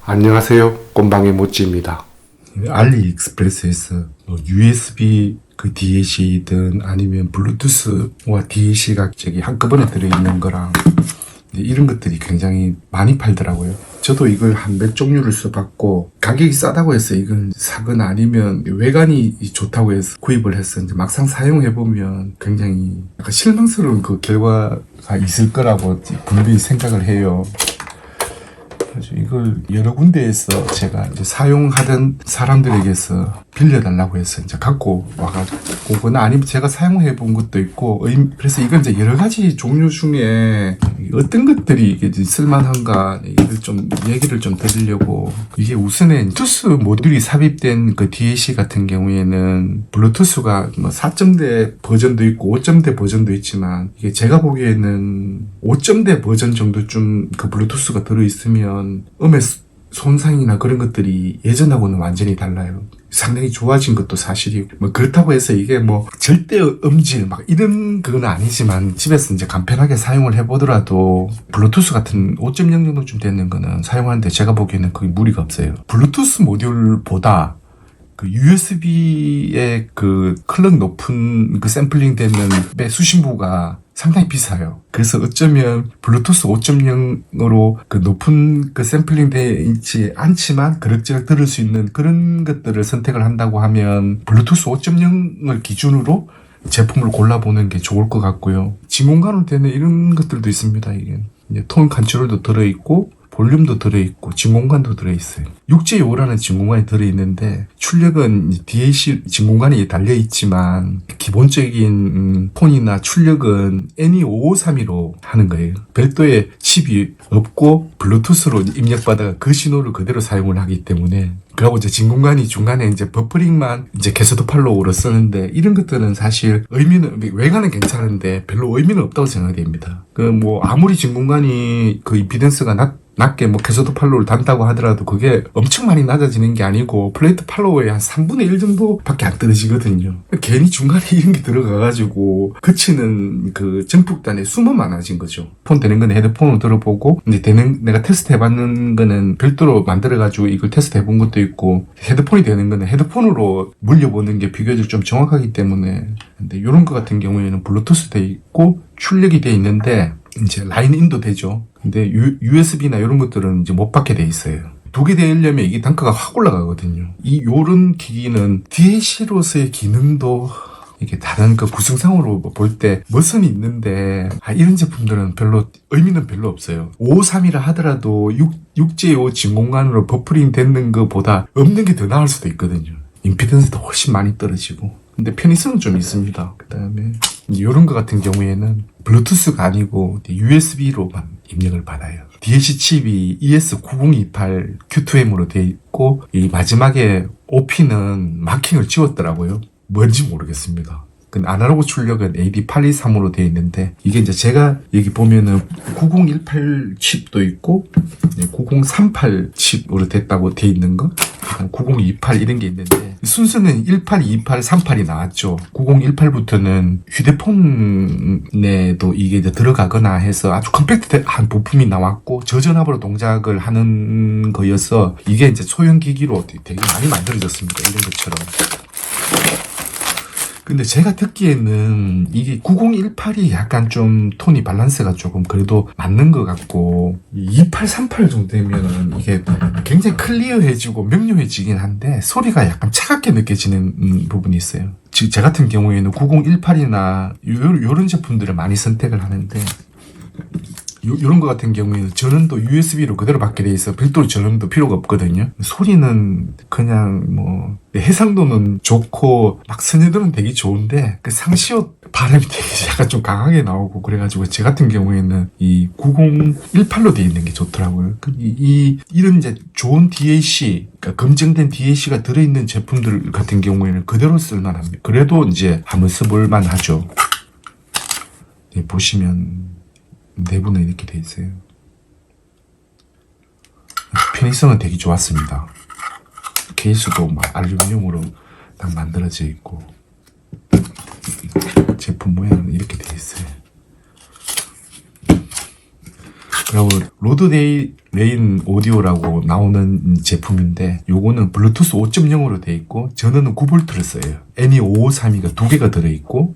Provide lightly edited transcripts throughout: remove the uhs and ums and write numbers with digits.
안녕하세요. 꼼방의 모찌입니다. 알리익스프레스에서 USB 그 DAC든 아니면 블루투스와 DAC가 한꺼번에 들어있는 거랑 이런 것들이 굉장히 많이 팔더라고요. 저도 이걸 한 몇 종류를 써봤고 가격이 싸다고 해서 이걸 사거나 아니면 외관이 좋다고 해서 구입을 했어. 이제 막상 사용해보면 굉장히 약간 실망스러운 그 결과가 있을 거라고 분명히 생각을 해요. 이걸 여러 군데에서 제가 이제 사용하던 사람들에게서 빌려달라고 해서 이제 갖고 와가지고, 그거나 아니면 제가 사용해 본 것도 있고, 그래서 이건 이제 여러 가지 종류 중에 어떤 것들이 이게 쓸만한가, 이걸 좀 얘기를 좀 드리려고. 이게 우선에 블루투스 모듈이 삽입된 그 DAC 같은 경우에는 블루투스가 뭐 4점대 버전도 있고 5점대 버전도 있지만, 이게 제가 보기에는 5점대 버전 정도쯤 그 블루투스가 들어있으면 음의 손상이나 그런 것들이 예전하고는 완전히 달라요. 상당히 좋아진 것도 사실이고, 뭐 그렇다고 해서 이게 뭐 절대 음질 막 이런 건 아니지만 집에서 이제 간편하게 사용을 해보더라도 블루투스 같은 5.0 정도쯤 되는 거는 사용하는데 제가 보기에는 거의 무리가 없어요. 블루투스 모듈보다 그 USB의 그 클럭 높은 그 샘플링 되는 수신부가 상당히 비싸요. 그래서 어쩌면 블루투스 5.0으로 그 높은 그 샘플링 되어 있지 않지만 그럭저럭 들을 수 있는 그런 것들을 선택을 한다고 하면 블루투스 5.0을 기준으로 제품을 골라보는 게 좋을 것 같고요. 진공관으로 되는 이런 것들도 있습니다. 이게 이제 톤 컨트롤도 들어있고 볼륨도 들어있고 진공관도 들어있어요. 6J5라는 진공관이 들어있는데 출력은 DAC 진공관이 달려있지만 기본적인 톤이나 출력은 NE5532로 하는 거예요. 별도의 칩이 없고 블루투스로 입력받아 그 신호를 그대로 사용을 하기 때문에, 그리고 이제 진공관이 중간에 이제 버퍼링만 이제 캐서드 팔로우로 쓰는데, 이런 것들은 사실 의미는, 외관은 괜찮은데 별로 의미는 없다고 생각됩니다. 그 뭐 아무리 진공관이 그 임피던스가 낮게 뭐 캐서드 팔로우를 단다고 하더라도 그게 엄청 많이 낮아지는 게 아니고 플레이트 팔로우의 한 3분의 1 정도밖에 안 떨어지거든요. 괜히 중간에 이런 게 들어가가지고 그치는 그 전폭단에 숨어 많아진 거죠. 폰 되는 건 헤드폰으로 들어보고, 이제 내가 테스트 해봤는 거는 별도로 만들어가지고 이걸 테스트 해본 것도 있고, 헤드폰이 되는 거는 헤드폰으로 물려보는 게 비교적 좀 정확하기 때문에. 근데 이런 거 같은 경우에는 블루투스 돼 있고 출력이 돼 있는데 이제 라인인도 되죠. 근데 USB나 이런 것들은 이제 못 받게 돼 있어요. 두 개 되려면 이게 단가가 확 올라가거든요. 요런 기기는 DAC로서의 기능도 이게 다른 그 구성상으로 볼 때 멋은 있는데, 이런 제품들은 별로 의미는 별로 없어요. 553이라 하더라도 6J5 진공관으로 버퍼링 되는 것보다 없는 게 더 나을 수도 있거든요. 임피던스도 훨씬 많이 떨어지고. 근데 편의성은 좀 있습니다. 그 다음에 이런 거 같은 경우에는 블루투스가 아니고 USB로만 입력을 받아요. DAC 칩이 ES9028 Q2M으로 되어 있고, 이 마지막에 OP는 마킹을 지웠더라고요. 뭔지 모르겠습니다. 그 아날로그 출력은 AD823으로 되어 있는데, 이게 이제 제가 여기 보면은 9018 칩도 있고 9038 칩으로 됐다고 되어 있는 거, 9028 이런 게 있는데, 순서는 18, 28, 38이 나왔죠. 9018부터는 휴대폰에도 이게 이제 들어가거나 해서 아주 컴팩트한 부품이 나왔고 저전압으로 동작을 하는 거여서 이게 이제 소형 기기로 되게 많이 만들어졌습니다. 이런 것처럼. 근데 제가 듣기에는 이게 9018이 약간 좀 톤이 밸런스가 조금 그래도 맞는 것 같고, 2838 정도 되면은 이게 굉장히 클리어해지고 명료해지긴 한데 소리가 약간 차갑게 느껴지는 부분이 있어요. 즉, 제 같은 경우에는 9018이나 요런 제품들을 많이 선택을 하는데, 요런 거 같은 경우에는 전원도 USB로 그대로 받게 돼 있어 별도로 전원도 필요가 없거든요. 소리는 그냥 뭐 해상도는 좋고 막 스며들면 되게 좋은데 그 상시옷 바람이 되게 약간 좀 강하게 나오고, 그래가지고 제 같은 경우에는 이 9018로 돼 있는 게 좋더라고요. 이런 이제 좋은 DAC, 그러니까 검증된 DAC가 들어있는 제품들 같은 경우에는 그대로 쓸만합니다. 그래도 이제 한번 써볼만 하죠. 네, 보시면 내부는 이렇게 돼 있어요. 편의성은 되게 좋았습니다. 케이스도 막 알루미늄으로 딱 만들어져 있고, 제품 모양은 이렇게 돼 있어요. 그리고 로드데이 레인 오디오라고 나오는 제품인데 요거는 블루투스 5.0으로 돼 있고 전원은 9V를 써요. NE553이가 두 개가 들어있고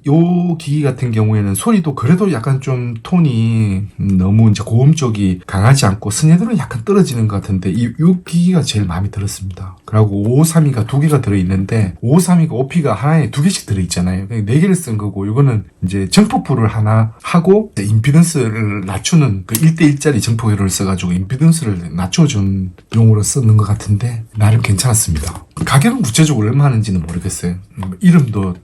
요 기기 같은 경우에는 소리도 그래도 약간 좀 톤이 너무 이제 고음 쪽이 강하지 않고 스네드는 약간 떨어지는 것 같은데 요 기기가 제일 마음에 들었습니다. 그리고 553이가 두 개가 들어있는데 553이가 OP가 하나에 두 개씩 들어있잖아요. 네 개를 쓴 거고 요거는 이제 정폭풀을 하나 하고 임피던스를 낮추는 그 1대1짜리 정폭회로를 써가지고 임피던스를 낮춰준 용으로 쓰는 것 같은데 나름 괜찮았습니다. 가격은 구체적으로 얼마 하는지는 모르겠어요. 이름도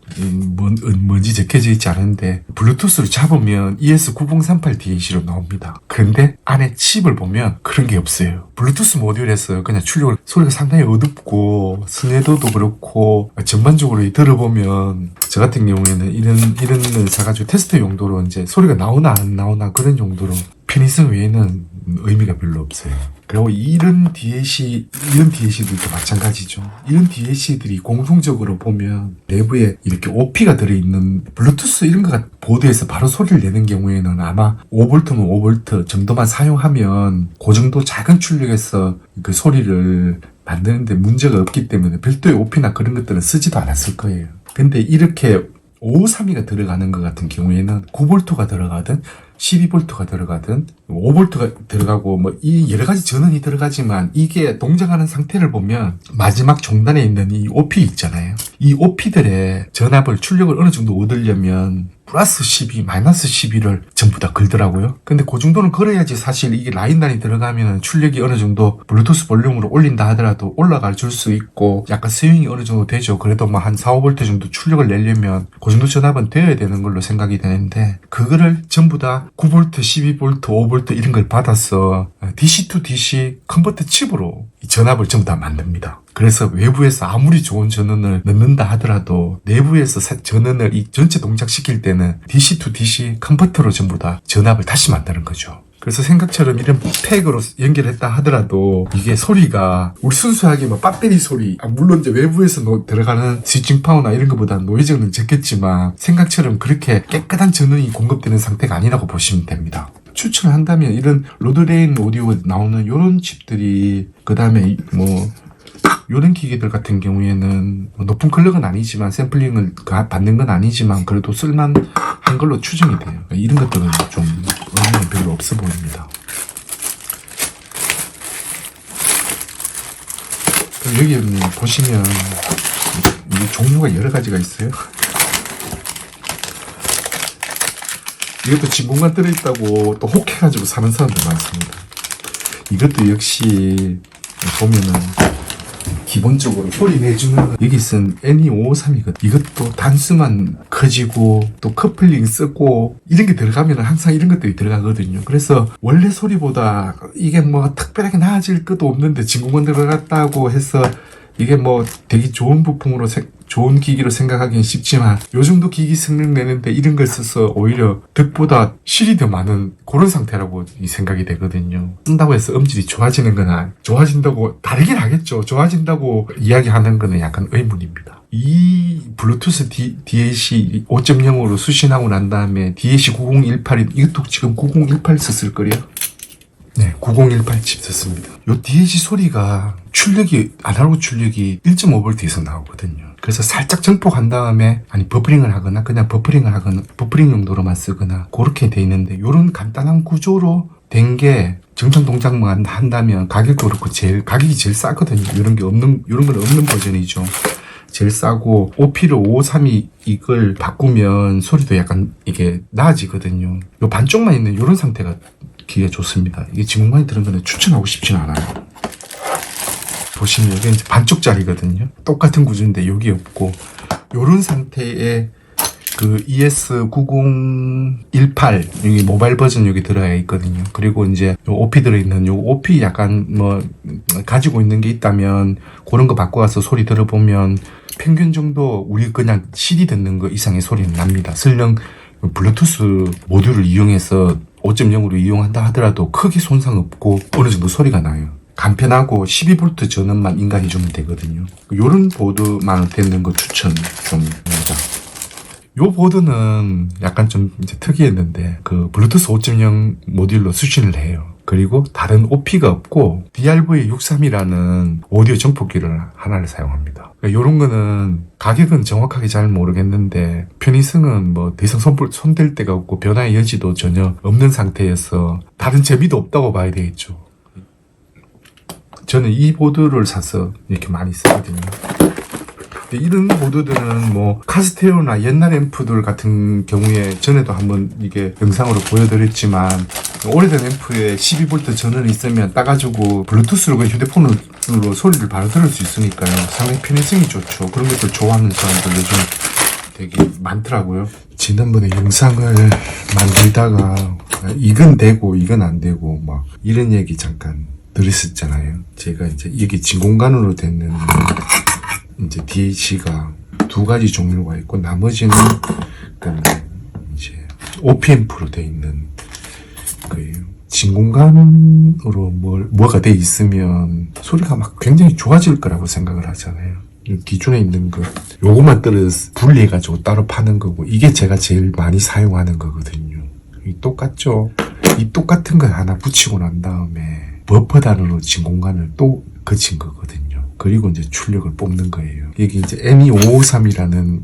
뭔지 적혀져 있지 않은데 블루투스를 잡으면 ES9038DAC로 나옵니다. 그런데 안에 칩을 보면 그런 게 없어요. 블루투스 모듈에서 그냥 출력을 소리가 상당히 어둡고 스네더도 그렇고 전반적으로 들어보면 저 같은 경우에는 이런 걸 사가지고 테스트 용도로 이제 소리가 나오나 안 나오나 그런 용도로 편의성 외에는 의미가 별로 없어요. 그리고 이런 DAC들도 마찬가지죠. 이런 DAC들이 공통적으로 보면 내부에 이렇게 OP가 들어있는 블루투스 이런 거 보드에서 바로 소리를 내는 경우에는 아마 5V면 5V 정도만 사용하면 그 정도 작은 출력에서 그 소리를 만드는데 문제가 없기 때문에 별도의 OP나 그런 것들은 쓰지도 않았을 거예요. 근데 이렇게 553이가 들어가는 것 같은 경우에는 9V가 들어가든 12V가 들어가든 5V가 들어가고 뭐 이 여러 가지 전원이 들어가지만 이게 동작하는 상태를 보면 마지막 종단에 있는 이 OP 있잖아요. 이 OP들의 전압을 출력을 어느 정도 얻으려면 플러스 12, 마이너스 12를 전부 다 걸더라고요. 근데 그 정도는 걸어야지 사실 이게 라인단이 들어가면 출력이 어느 정도 블루투스 볼륨으로 올린다 하더라도 올라갈 줄 수 있고 약간 스윙이 어느 정도 되죠. 그래도 뭐 한 4, 5V 정도 출력을 내려면 그 정도 전압은 되어야 되는 걸로 생각이 되는데 그거를 전부 다 9V, 12V, 5V 이런 걸 받아서 DC to DC 컨버터 칩으로 이 전압을 전부 다 만듭니다. 그래서 외부에서 아무리 좋은 전원을 넣는다 하더라도 내부에서 전원을 이 전체 동작시킬 때는 DC to DC 컨버터로 전부 다 전압을 다시 만드는 거죠. 그래서 생각처럼 이런 팩으로 연결했다 하더라도 이게 소리가 우리 순수하게 뭐 배터리 소리 물론 이제 외부에서 들어가는 스위칭 파워나 이런 것보다 노이즈는 적겠지만 생각처럼 그렇게 깨끗한 전원이 공급되는 상태가 아니라고 보시면 됩니다. 추천을 한다면 이런 로드레인 오디오가 나오는 이런 칩들이 그 다음에 뭐 이런 기계들 같은 경우에는 높은 클럭은 아니지만 샘플링을 받는 건 아니지만 그래도 쓸만한 걸로 추정이 돼요. 이런 것들은 좀 의미는 별로 없어 보입니다. 여기 보시면 이 종류가 여러 가지가 있어요. 이것도 진공관 들어있다고 또 혹해가지고 사는 사람들 많습니다. 이것도 역시 보면은 기본적으로 소리 내주는 여기 쓴 NE553이거든. 이것도 단수만 커지고 또 커플링 쓰고 이런 게 들어가면 항상 이런 것들이 들어가거든요. 그래서 원래 소리보다 이게 뭐 특별하게 나아질 것도 없는데 진공관 들어갔다고 해서 이게 뭐 되게 좋은 부품으로 좋은 기기로 생각하기는 쉽지만 요 정도 기기 성능 내는데 이런 걸 써서 오히려 덕보다 실이 더 많은 그런 상태라고 생각이 되거든요. 쓴다고 해서 음질이 좋아지는 거나 좋아진다고 다르긴 하겠죠. 좋아진다고 이야기하는 거는 약간 의문입니다. 이 블루투스 DAC 5.0으로 수신하고 난 다음에 DAC 9018이 이것도 지금 9018 썼을 거래요. 네, 9018 칩 썼습니다. 요 DAC 소리가 아날로그 출력이 1.5V에서 나오거든요. 그래서 살짝 정폭한 다음에 버퍼링을 하거나 그냥 버퍼링을 하거나 버퍼링 용도로만 쓰거나 그렇게 돼 있는데 요런 간단한 구조로 된 게 정상 동작만 한다면 가격도 그렇고 가격이 제일 싸거든요. 요런 건 없는 버전이죠. 제일 싸고 OP를 553이 이걸 바꾸면 소리도 약간 이게 나아지거든요. 요 반쪽만 있는 요런 상태가 기계 좋습니다. 이게 진공관이 들은 거는 추천하고 싶지는 않아요. 보시면 여기 이제 반쪽짜리거든요. 똑같은 구조인데 여기 없고 요런 상태의 그 ES9018 여기 모바일 버전 여기 들어가 있거든요. 그리고 이제 요 OP 들어있는 요 OP 약간 뭐 가지고 있는 게 있다면 그런 거 바꿔와서 소리 들어보면 평균 정도 우리 그냥 CD 듣는 거 이상의 소리는 납니다. 설령 블루투스 모듈을 이용해서 5.0으로 이용한다 하더라도 크게 손상 없고 어느 정도 소리가 나요. 간편하고 12V 전원만 인가해주면 되거든요. 요런 보드만 되는 거 추천 좀 합니다. 요 보드는 약간 좀 이제 특이했는데 그 블루투스 5.0 모듈로 수신을 해요. 그리고 다른 OP가 없고 DRV-63이라는 오디오 정폭기를 하나를 사용합니다. 이런 거는 가격은 정확하게 잘 모르겠는데 편의성은 뭐 더 이상 손댈 데가 없고 변화의 여지도 전혀 없는 상태에서 다른 재미도 없다고 봐야 되겠죠. 저는 이 보드를 사서 이렇게 많이 쓰거든요. 이런 보드들은 뭐 카스테오나 옛날 앰프들 같은 경우에 전에도 한번 이게 영상으로 보여드렸지만 오래된 앰프에 12V 전원이 있으면 따가지고 블루투스로 그냥 휴대폰으로 소리를 바로 들을 수 있으니까요. 상당히 편의성이 좋죠. 그런 것들 좋아하는 사람들 요즘 되게 많더라고요. 지난번에 영상을 만들다가 이건 되고 이건 안 되고 막 이런 얘기 잠깐 들었었잖아요. 제가 이제 이게 진공관으로 되는 이제 DH가 두 가지 종류가 있고 나머지는 이제 OPM프로 되어 있는 거예요. 진공관으로 뭐가 돼 있으면 소리가 막 굉장히 좋아질 거라고 생각을 하잖아요. 기존에 있는 거 요것만 떨어져서 분리해가지고 따로 파는 거고 이게 제가 제일 많이 사용하는 거거든요. 똑같죠? 이 똑같은 걸 하나 붙이고 난 다음에 버퍼 단으로 진공관을 또 거친 거거든요. 그리고 이제 출력을 뽑는 거예요. 여기 이제 NE553이라는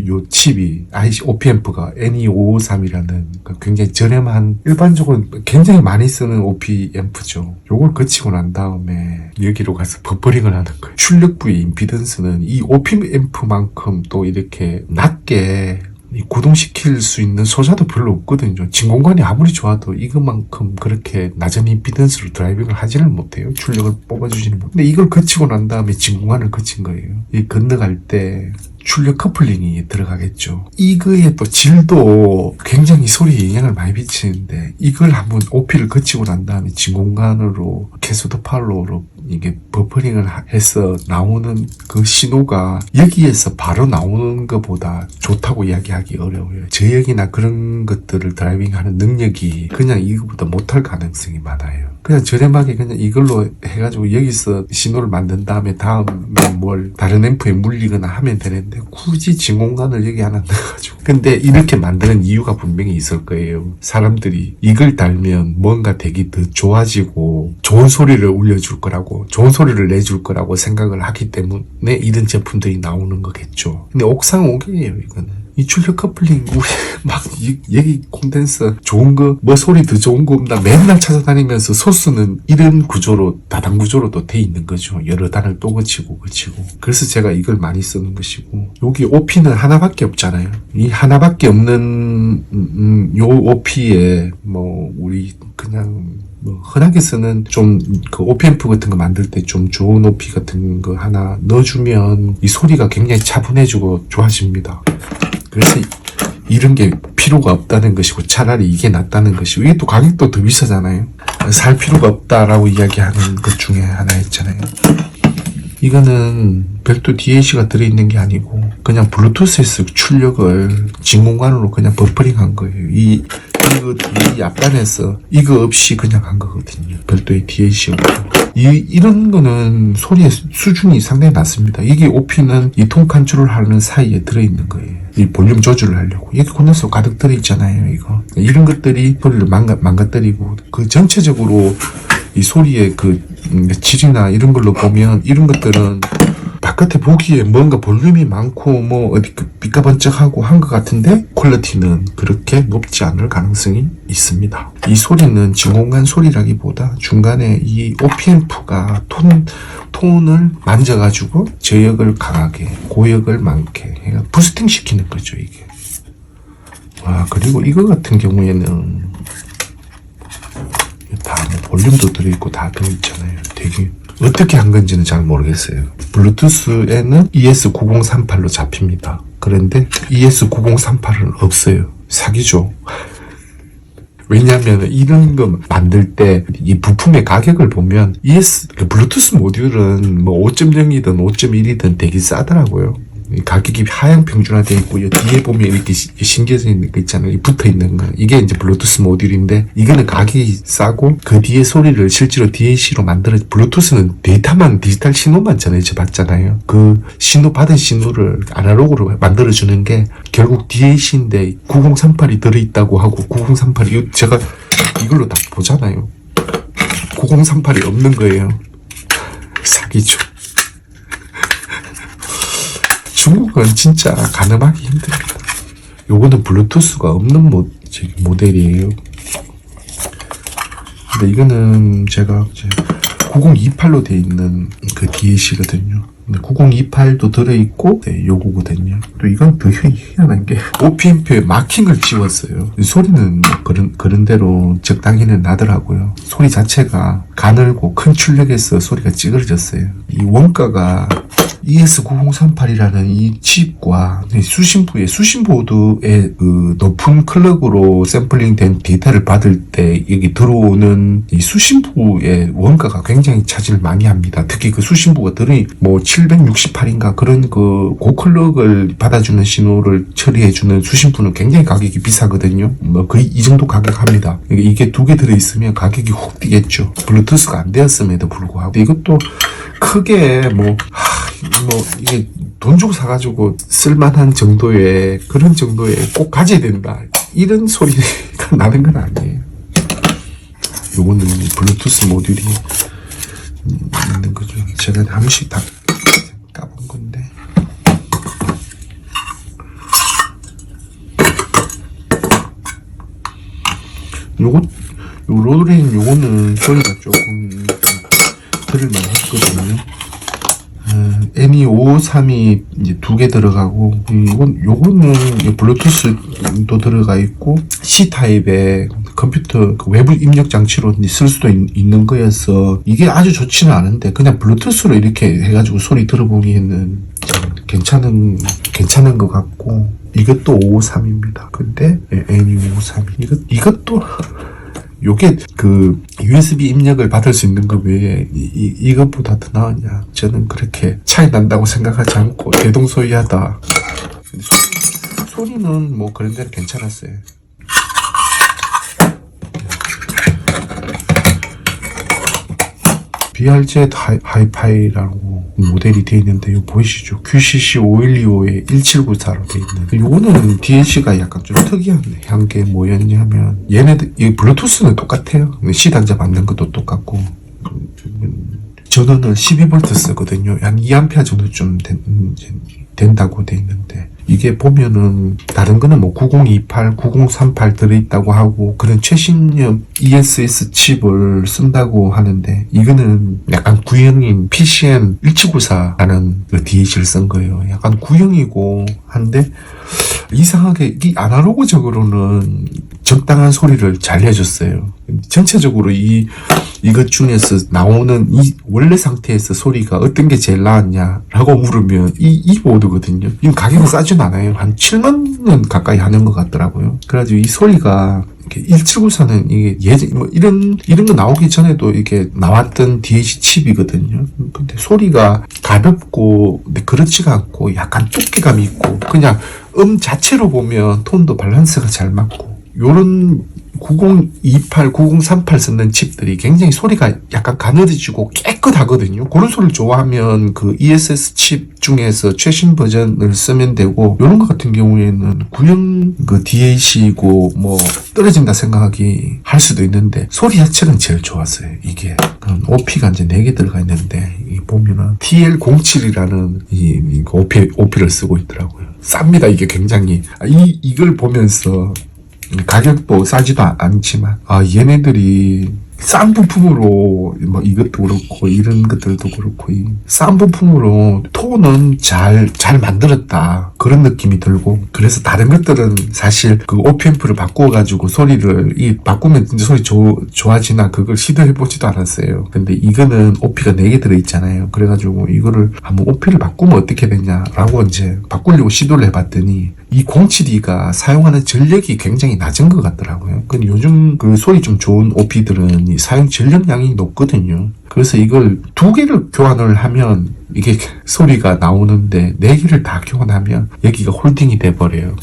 요 칩이 OP앰프가 NE553이라는 굉장히 저렴한 일반적으로 굉장히 많이 쓰는 OP 앰프죠. 요걸 거치고 난 다음에 여기로 가서 버퍼링을 하는 거예요. 출력 부위 임피던스는 이 OP 앰프만큼 또 이렇게 낮게 구동시킬 수 있는 소자도 별로 없거든요. 진공관이 아무리 좋아도 이것만큼 그렇게 낮은 임피던스로 드라이빙을 하지는 못해요. 출력을 뽑아주지는 못해요. 근데 이걸 거치고 난 다음에 진공관을 거친 거예요. 이 건너갈 때 출력 커플링이 들어가겠죠. 이거의 또 질도 굉장히 소리에 영향을 많이 미치는데 이걸 한번 OP를 거치고 난 다음에 진공관으로 캐소드 팔로우로 이게 버퍼링을 해서 나오는 그 신호가 여기에서 바로 나오는 것보다 좋다고 이야기하기 어려워요. 저역이나 그런 것들을 드라이빙하는 능력이 그냥 이거보다 못할 가능성이 많아요. 그냥 저렴하게 그냥 이걸로 해가지고 여기서 신호를 만든 다음에 다음에 뭘 다른 앰프에 물리거나 하면 되는데 굳이 진공관을 여기 하나 넣어가지고 근데 이렇게 만드는 이유가 분명히 있을 거예요. 사람들이 이걸 달면 뭔가 되게 더 좋아지고 좋은 소리를 울려줄 거라고 좋은 소리를 내줄 거라고 생각을 하기 때문에 이런 제품들이 나오는 거겠죠. 근데 옥상옥이에요 이거는. 이 출력 커플링 우리 막 여기 콘덴서 좋은 거 뭐 소리 더 좋은 거 없나 맨날 찾아다니면서 소스는 이런 구조로 다단 구조로 또 돼 있는 거죠. 여러 단을 또 거치고 그래서 제가 이걸 많이 쓰는 것이고 여기 OP는 하나밖에 없잖아요. 이 하나밖에 없는 요 OP에 뭐 우리 그냥 뭐 흔하게 쓰는 좀 그 OP앰프 같은 거 만들 때 좀 좋은 OP 같은 거 하나 넣어주면 이 소리가 굉장히 차분해지고 좋아집니다. 그래서 이런 게 필요가 없다는 것이고 차라리 이게 낫다는 것이고 이게 또 가격도 더 비싸잖아요. 살 필요가 없다라고 이야기하는 것 중에 하나 있잖아요. 이거는 별도 DAC가 들어있는 게 아니고 그냥 블루투스에서 출력을 진공관으로 그냥 버퍼링 한 거예요. 이 앞단에서 이거 없이 그냥 한 거거든요. 별도의 DAC 없고. 이런 거는 소리의 수준이 상당히 낮습니다. 이게 OP는 이 톤 컨트롤 하는 사이에 들어있는 거예요. 이 볼륨 조절을 하려고. 여기 콘덴서 가득 들어있잖아요, 이거. 이런 것들이 소리를 망가뜨리고, 그 전체적으로 이 소리의 그 질이나 이런 걸로 보면 이런 것들은 바깥에 보기에 뭔가 볼륨이 많고 뭐 어디 삐까번쩍하고 한 것 같은데 퀄리티는 그렇게 높지 않을 가능성이 있습니다. 이 소리는 진공관 소리라기보다 중간에 이 OP앰프가 톤을 만져가지고 저역을 강하게 고역을 많게 해가 부스팅 시키는 거죠 이게. 와 그리고 이거 같은 경우에는 다 볼륨도 들어있고 다 들어있잖아요. 되게 어떻게 한 건지는 잘 모르겠어요. 블루투스에는 ES9038로 잡힙니다. 그런데 ES9038은 없어요. 사기죠. 왜냐하면 이런 거 만들 때 이 부품의 가격을 보면 블루투스 모듈은 뭐 5.0이든 5.1이든 되게 싸더라고요. 가격이 하향 평준화되어 있고 뒤에 보면 이렇게 신겨져 있는 거 있잖아요. 붙어 있는 거. 이게 이제 블루투스 모듈인데 이거는 가격이 싸고 그 뒤에 소리를 실제로 DAC로 블루투스는 데이터만 디지털 신호만 전해져 받잖아요. 그 신호 받은 신호를 아날로그로 만들어주는 게 결국 DAC인데 9038이 들어있다고 하고 9038이 제가 이걸로 다 보잖아요. 9038이 없는 거예요. 사기죠. 중국은 진짜 가늠하기 힘듭니다. 요거는 블루투스가 없는 모델이에요. 근데 이거는 제가 이제 9028로 되어 있는 그 DAC거든요. 9028도 들어있고, 네, 요거거든요. 또 이건 더 희한한 게, OPMP에 마킹을 지웠어요. 소리는 뭐 그런 대로 적당히는 나더라고요. 소리 자체가 가늘고 큰 출력에서 소리가 찌그러졌어요. 이 원가가 ES9038이라는 이 칩과 수신부의 그 높은 클럭으로 샘플링된 데이터를 받을 때 여기 들어오는 이 수신부의 원가가 굉장히 차지를 많이 합니다. 특히 그 수신부가 뭐 768인가 그런 그 고클럭을 받아주는 신호를 처리해주는 수신부는 굉장히 가격이 비싸거든요. 뭐 거의 이 정도 가격 합니다. 이게 두 개 들어있으면 가격이 훅 뛰겠죠. 블루투스가 안 되었음에도 불구하고. 이것도 크게 이게 돈 주고 사가지고 쓸만한 정도의 그런 정도의 꼭 가져야 된다 이런 소리가 나는 건 아니에요. 요거는 블루투스 모듈이 있는 거죠. 제가 한 번씩 다 까본 건데. 요 로드레인 요거는 소리가 조금 들을만 했거든요. NE553이 이제 2개 들어가고, 요거는 블루투스도 들어가 있고, C 타입의 컴퓨터 그 외부 입력 장치로 쓸 수도 있는 거여서, 이게 아주 좋지는 않은데, 그냥 블루투스로 이렇게 해가지고 소리 들어보기에는 괜찮은 것 같고, 이것도 553입니다. 근데, NE553. 이것도, 요게 그 USB 입력을 받을 수 있는 것 외에 이것보다 더 나으냐, 저는 그렇게 차이 난다고 생각하지 않고 대동소이하다. 소리는 뭐 그런 데는 괜찮았어요. BRZ 하이파이라고 모델이 되어 있는데, 이거 보이시죠? QCC5125에 1794로 되어 있는. 요거는 DAC가 약간 좀 특이한 게 뭐였냐면, 이 블루투스는 똑같아요. C 단자 받는 것도 똑같고, 전원을 12V 쓰거든요. 한 2A 정도 좀 된다고 되어 있는데, 이게 보면은 다른 거는 뭐 9028, 9038 들어있다고 하고 그런 최신형 ESS 칩을 쓴다고 하는데, 이거는 약간 구형인 PCM1794라는 그 DAC를 쓴 거예요. 약간 구형이고 한데 이상하게 이 아날로그적으로는 적당한 소리를 잘 해줬어요. 전체적으로 이것 중에서 나오는 이 원래 상태에서 소리가 어떤 게 제일 나았냐라고 물으면 이 보드거든요. 이건 가격은 싸진 않아요. 한 7만 원 가까이 하는 것 같더라고요. 그래가지고 이 소리가 1794는 이게 뭐 이런 거 나오기 전에도 이게 나왔던 DAC 칩이거든요. 근데 소리가 가볍고 근데 그렇지가 않고 약간 두께감이 있고, 그냥 자체로 보면 톤도 밸런스가 잘 맞고, 요런 9028, 9038 쓰는 칩들이 굉장히 소리가 약간 가늘어지고 깨끗하거든요. 그런 소리를 좋아하면 그 ESS 칩 중에서 최신 버전을 쓰면 되고, 이런 것 같은 경우에는 구형 그 DAC고 뭐 떨어진다 생각하기 할 수도 있는데, 소리 자체는 제일 좋았어요. 이게 OP가 이제 4개 들어가 있는데, 이 보면은 TL07이라는 이 OP를 쓰고 있더라고요. 쌉니다. 이게 굉장히. 이걸 보면서 가격도 싸지도 않지만, 얘네들이 싼 부품으로 뭐 이것도 그렇고 이런 것들도 그렇고 싼 부품으로 톤은 잘 만들었다 그런 느낌이 들고, 그래서 다른 것들은 사실 그 OPMP를 바꾸어가지고 소리를 바꾸면 진짜 소리 좋아지나 그걸 시도해보지도 않았어요. 근데 이거는 OP가 4개 들어있잖아요. 그래가지고 이거를 한번 OP를 바꾸면 어떻게 되냐라고 이제 바꾸려고 시도를 해봤더니, 이 07D가 사용하는 전력이 굉장히 낮은 것 같더라고요. 근데 요즘 그 소리 좀 좋은 OP들은 이 사용 전력량이 높거든요. 그래서 이걸 2개를 교환을 하면 이게 소리가 나오는데, 4개를 다 교환하면 여기가 홀딩이 돼버려요.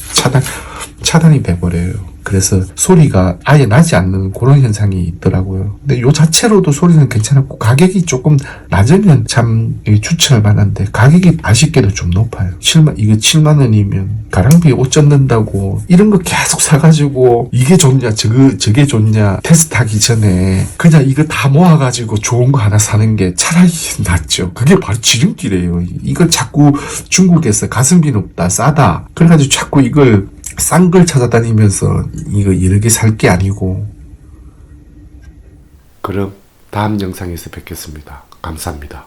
차단이 돼버려요. 그래서 소리가 아예 나지 않는 그런 현상이 있더라고요. 근데 요 자체로도 소리는 괜찮았고 가격이 조금 낮으면 참 추천할 만한데 가격이 아쉽게도 좀 높아요. 이거 7만 원이면 가랑비에 옷 젖는다고 이런 거 계속 사가지고 이게 좋냐 저게 좋냐 테스트하기 전에 그냥 이거 다 모아가지고 좋은 거 하나 사는 게 차라리 낫죠. 그게 바로 지름길이에요. 이걸 자꾸 중국에서 가성비 높다 싸다 그래가지고 자꾸 이걸 싼 걸 찾아다니면서 이거 여러 개 살 게 아니고. 그럼 다음 영상에서 뵙겠습니다. 감사합니다.